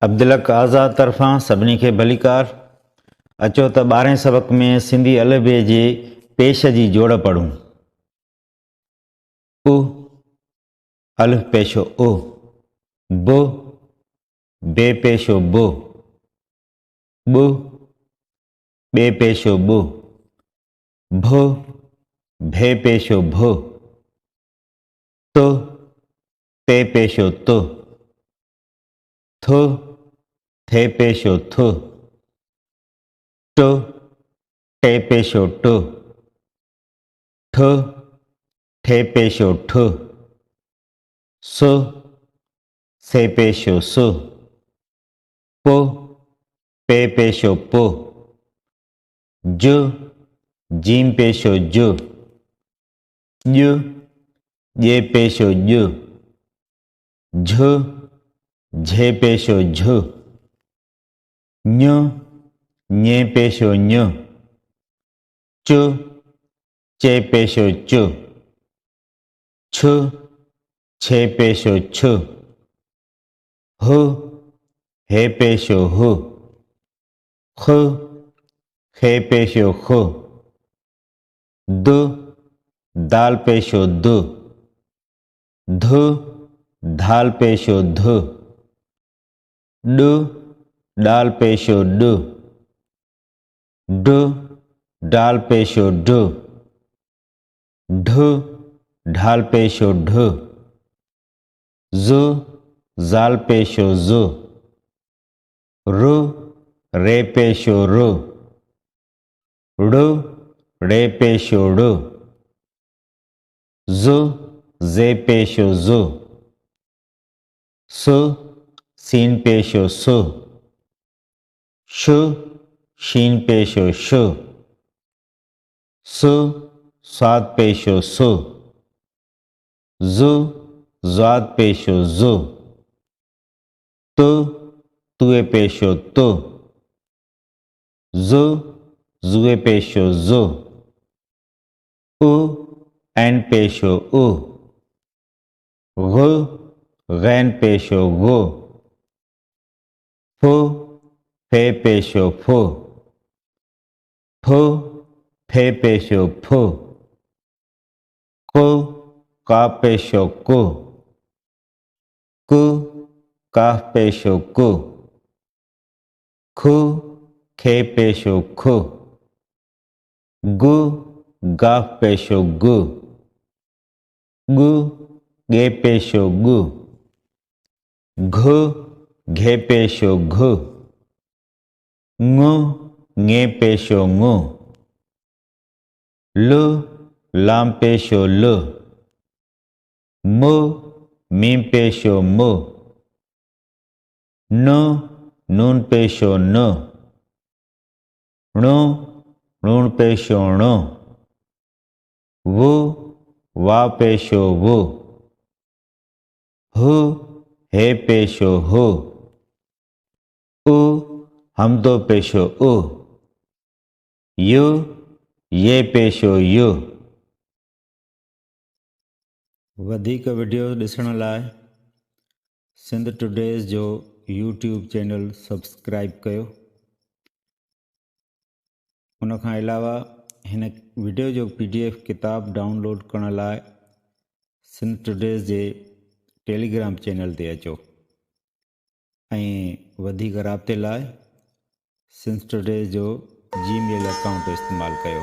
अब्दुलक आज़ाद तरफ़ां सभिनी खे भलीकार। अचो त 12हें सबक में सिंधी अलफ़बे जे पेश जी जोड़ पढ़ूं। उ अलिफ पेशो उ, बु बे पेशो बु, बु बे पेशो बु, भु भे पेशो भु, तु ते पेशो तु, थु थे पेशो थु, टु टे पेशो टु, ठु ठे पेशो ठु, सु से पेशो सु, पु पे पेशो पु, जु जीम पेशो जु, जु जे पेशो जु, झु झे पेशो झु, ञु ñे पेशो ञु, चु चे पेशो चु, छु छे पेशो छु, हु हे पेशो हु, खु खे पेशो खु, दु दाल पेशो दु, धु धाल पेशो धु, डु डाल पेशो डु, डु डाल पेशो डु, ढु ढाल पेशो ढु, जु जाल पेशो जु, रु रे पेशो रु, ड़ु रे पेशो ड़ु, जु जे पेशो जु, सु सीन पेशो सु, शु शीन पेशो शु, सु स्वाद पेशो सु, जु ज़ाद पेशो जु, तु तुए पेशो तु, जु जुए पेशो जु, उ एन पेशो उ, गु गैन पेशो गु, फु फे पेशो फु, फु फे पेशो फु, कु का पेशो कु, कु काफ पेशो कु, खु खे पेशो खु, गु गाफ पेशो गु, गु गे पेशो गु, घु घे पेशो घु, ङु ङे पेशो ङु, लु लाम पेशो लु, मु मीम पेशो मु, नु नून पेशो नु, णु णून पेशो णु, वु वा पेशो वु, हु हे पेशो हु, उ हमदो पेशो उ, यु ये पेशो यु। वधिक वीडियो ॾिसण लाइ सिंध टुडेज़ जो यूट्यूब चैनल सब्सक्राइब कयो। उन खां अलावा हिन वीडियो जो PDF किताब डाउनलोड करण लाइ सिंध टुडेज़ जे टेलीग्राम चैनल ते अचो ऐं वधीक राब्ते लाइ सिंध टुडेज़ जो Gmail अकाउंट इस्तेमालु कयो।